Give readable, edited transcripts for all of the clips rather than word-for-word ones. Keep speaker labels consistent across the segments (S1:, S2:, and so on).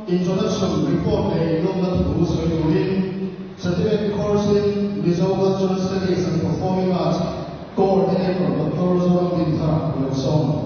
S1: introduction report a number of rules including certificate course in Mizo Cultural Studies and Performing Arts, coordinator Dr. Zoran Binta Wilson.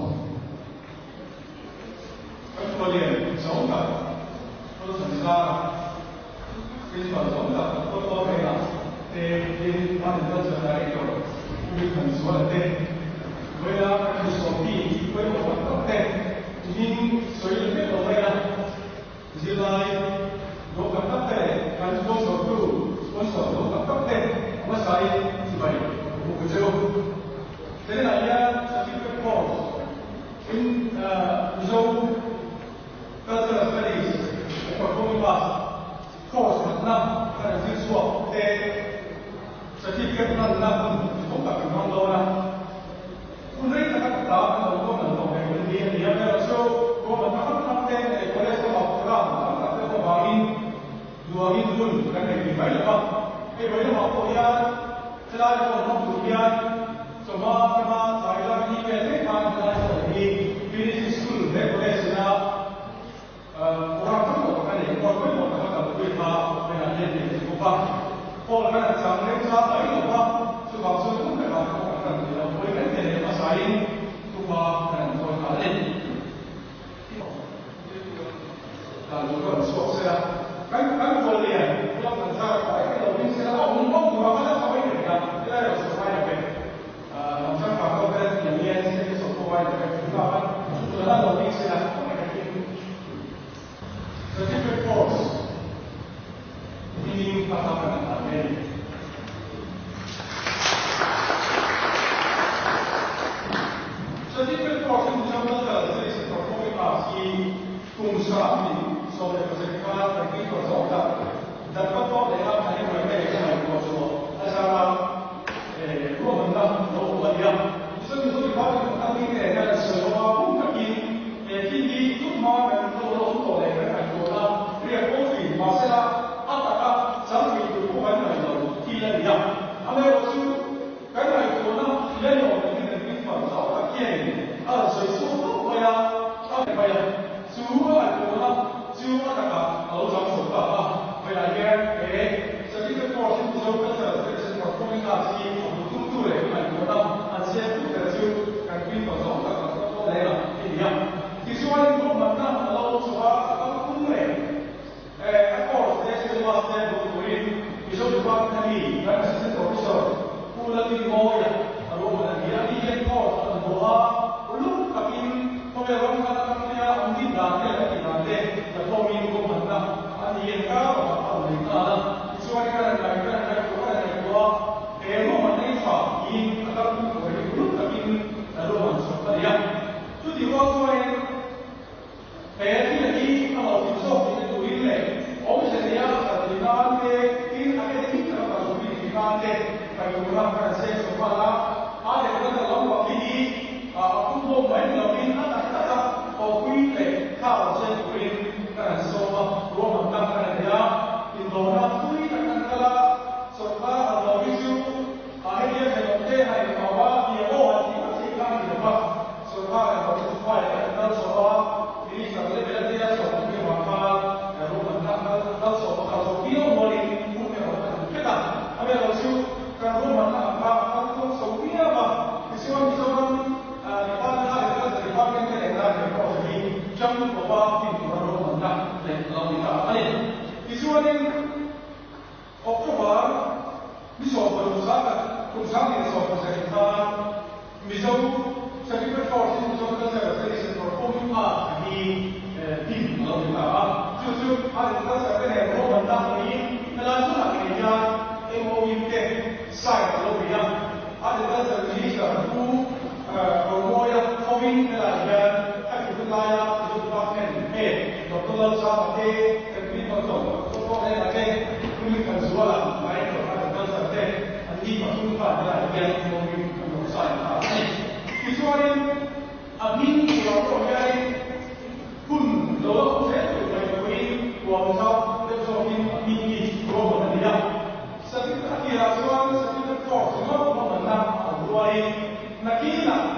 S2: Nakila,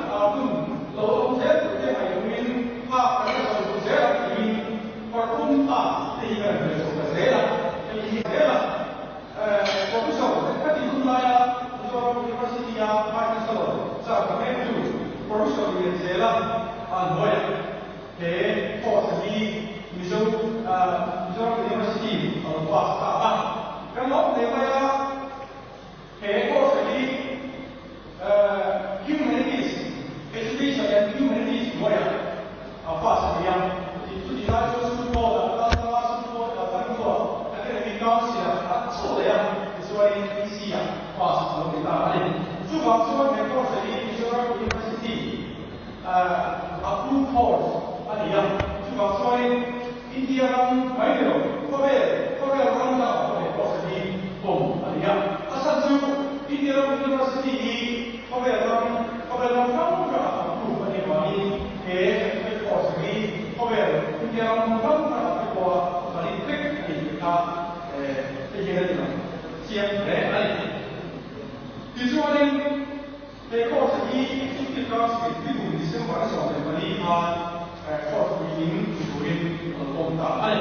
S2: ta ai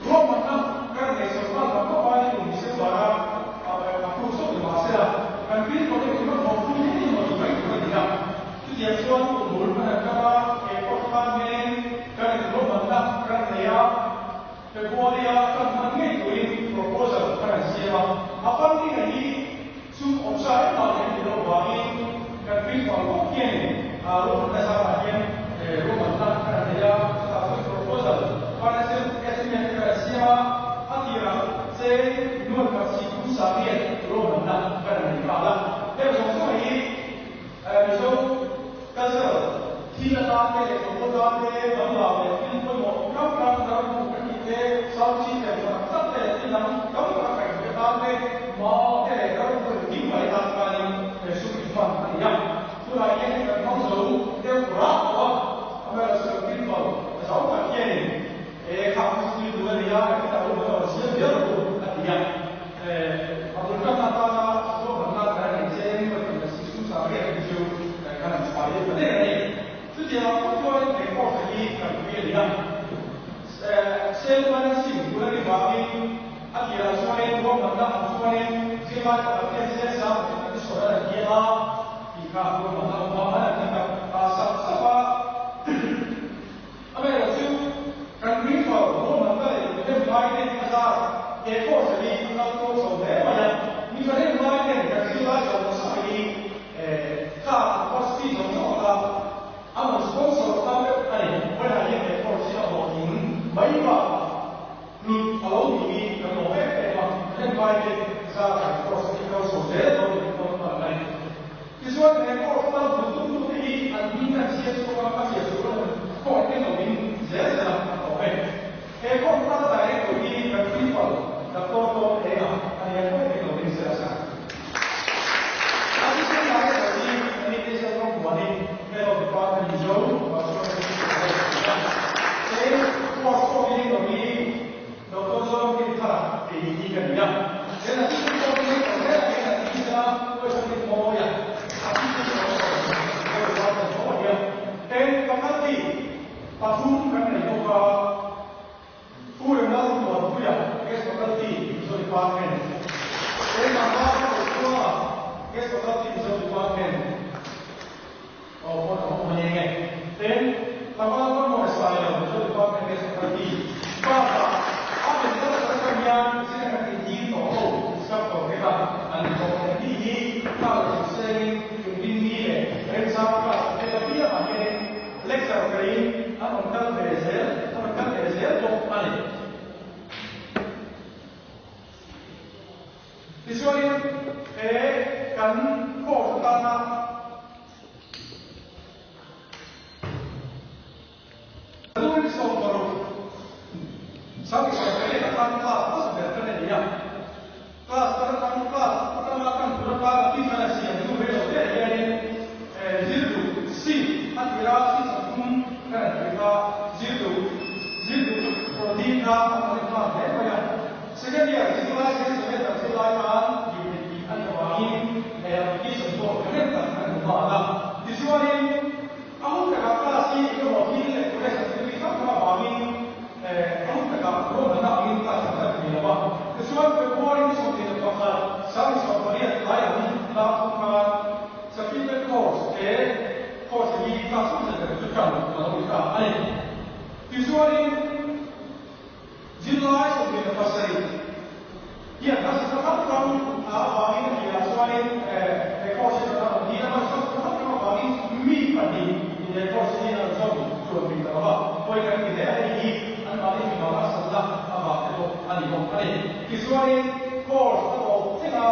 S2: ro man na kan ne so ma ba ba ni ni se ba ra a ku so de ba se la kan bi ko de ma ko ku ni mo to kai ko ni ya tu ya so ko bol ma ka ba e ko pa ne kan ro man na kan ne ya pe ko ya kan man ne ko ni proposal kan se ba a pa ni ni su opsai ma ne ro ba ni kan bi ko ko ni a ro na sa ba ni ro man na kan ne ya sa su proposal para ser estimate Gracia atira se non si usa bien Roma na per la per so aí so caso tira da que so da que vamos lá tem foi mo não para que te salti te para te na não para que da que mo te não foi de vai da para su que fan ya tu aí que não so eu para a ver se o que falo só para queขับคุยดูอะไรอย่างที่เราบอกว่าเสียเยอะกว่าอะไรอย่างเอาตัวกันมาตาตัวมันมาแต่ในเจนี่มันเป็นสิ่งที่สามารถที่จะการสบายได้ไม่ได้ซึ่งเดี๋ยวเราตัวในข้อที่กับเรื่องอย่างเซลล์มันสิ่งที่เราได้บอกนี่อาทิตย์ละส่วนนึงรวมกันแล้วส่วนนึงที่มาจากประเทศเซลล์สามที่ส่วนละเยอะที่ข้าวรวมกันแล้วมาแล้วที่กับสับสับอะไรเราชื่อกันวิ่งเขาโน้มมันก็เลยเป็นไม้เด็กอาจารย์เอโคสลีเราตัวสองแถวเนี่ยมีประเด็นไม้เด็กกับที่ว่าจะมาใส่ค่าคอสตี้ของเราเอามาสปอนเซอร์ทำอะไรเวลาเรียนเอโคสเราบอกถึงไม่ว่ามีอารมณ์มีกำหนดแต่ว่าเรื่องไม้เด็กจะคอสตี้เราสองแถวเราเป็นคนอะไรที่ส่วนเอโคสเราถูกต้องที่อันนี้นั่นเสียสุขภาพเสียสุขภาพก็ให้เราเป็นเสียสละe con tanta ecco di people d'accordo e a che non mi sia sa a di se la ecco di che sia troppo buoni però di parte di giorno ma sono e posso venire qui dopo solo che farà e gli dica di là se la si può dire che la vita questo che muoia a tutti i giorni e infatti parfum che ne tocca pure un altro buia che sto tanti bisogna di fare e ma va che sto tanti bisogna di fare o poi niente e ma va non è stato bisogna di fare che sto tanti guarda anche se la cambiare se ne è di o scappo che va alle cose di fare sei quindi pensava che la via ma che l'extra green hanno un caldo deserto male di solito è kan portata dove sono sabe che la tanta cosa per tenere class pertama kan berapa difference yang itu beda dari zero si aspirasi sebelum kan kita zero protein का अनुपात है बयान second year जिसमें से सबसे लाइमान ये अनुवादी है कि सबको करता है अनुवादा दिसवारी अमुक का क्लासी जो होती है पूरे संस्कृति का बामी अमुक का रो बना इनका संस्कृत में लगा दिसवारी पे बोरी सोते हैं तो का सारी सोपरिया लाया हम लाभ का सफीद कोर्स के कोर्स की का सुनते हैं तो क्या मतलब का है दिसवारी July of the facility. Yeah, that's the fact that we are showing a course of the me in the course of the job to be about. We can be there and body about the Ani. This one course of Tina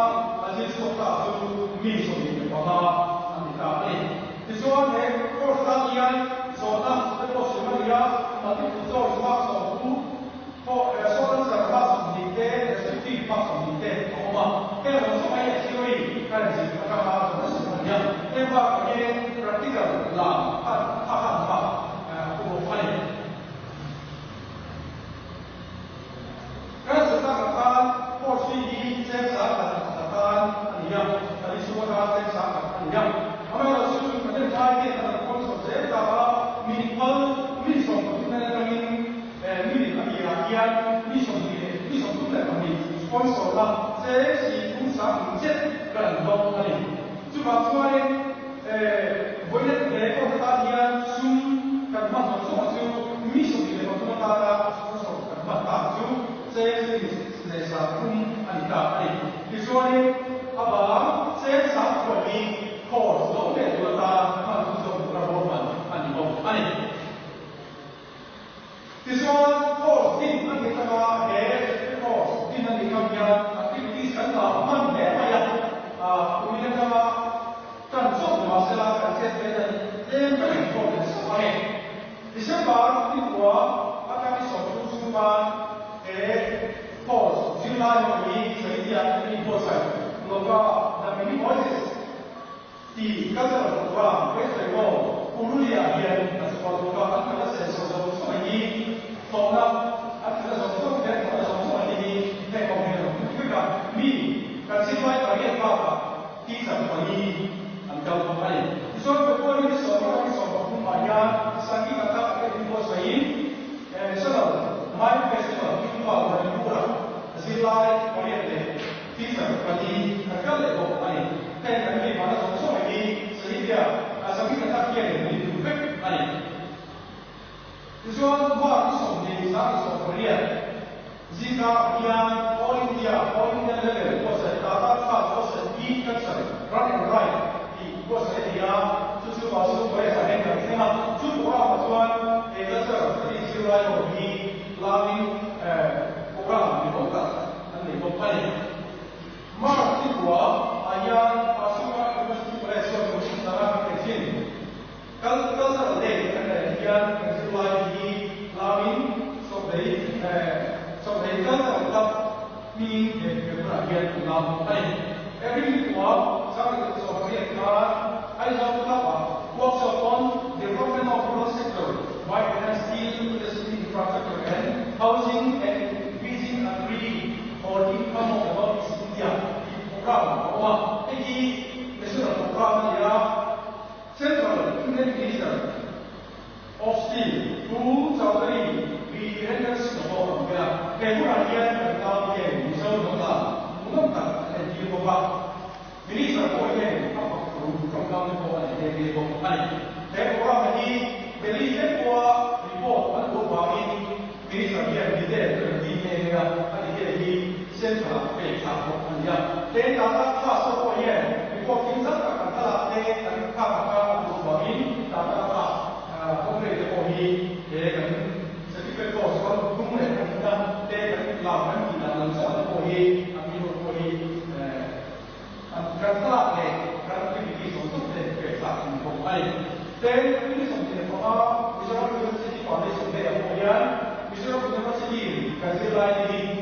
S2: as it's to me so the Baba and the Kali. This one course that so that's the possibility that the source of food sono salvato di te, tutti i passi di te, ma per non so mai teoria, che si fa adesso parliamo, e va che pratica la come fare. Questo sta a forse di senza andiamo, adesso guardate senza andiamo. A me lo so che per fare che la cosa è stata mi sono sponsor 啦，这是通常唔接人多嗰啲，就話說咧，每日嚟講大家算咁乜做就米數嘅講大家做咁乜打就這是嚟啥空安尼打安尼，就說咧，阿爸這啥個哩 course 都嚟做大，乜做唔到我們安尼講安尼。就說 course 啲乜嘢嘅話，course 啲乜嘢咁樣 activities 咁啊，乜嘢乜嘢啊，咁樣嘅話，咁做嘅話是啦，咁即係呢個係 course 嘅。第三班啲話，阿家啲上圖書班嘅 course 主要係以水啲啊啲 course 嚟個，那邊啲 courses 啲跟住嚟個啦，佢係個古魯利亞嘅，係個個咁嘅成熟嘅所以。當啦，其實上中嘅我哋上中係啲咩講嘅？佢講咪，但係另外一個方法，其實可以能夠講係，所以佢關於上嗰啲上學同埋啊，生意大家嘅點個水，所以買嘅時候點話我哋冇啦，是拉我哋嘅，其實可以大家嚟講係，聽緊嘅話咧，上中係啲水啲啊，生意大家嘅人哋唔逼係。就說話從的上所可練，自家樣 all India level 或者大大法或者一個省 run and right 的或者呀，就是話是我也係那個，那麼中國啊，我說這個這裡是來有啲拉丁國家嚟講的，嚟講嘅，馬來西亞啊呀，啊說話我們是來說有啲啥嘅先。Kalau seperti yang lagi lain seperti tetap ni perhatian dalam baik. Every week, saya seperti ada workshop on development of rural sector, why steel, industry, infrastructure, and housing and increasing agri or income of the North India. Program, bahwa ini national program ya. Central Indian Minister of Steel, who Chaudhary, we render support of the Kehuranian and Kaldian, Missouri, Munaka, and Yukova. Minister for Yen, from Kaldipo and Yukova. Therefore, he believed for report and good bargain, Minister here, he did, and he central page of India. Then, after for Yen, before Kings of Kakala, they and Kaka. 大家話咁你哋可以嘅咁，實際嘅個所咁嚟講啦，嘅咁鬧緊而能所謂可以啊，呢個可以更加嘅更加嘅從中嘅發展同埋，即係呢啲從前講啊，你想佢自己講啲從咩入去啊？你想佢點樣先？其實嚟啲。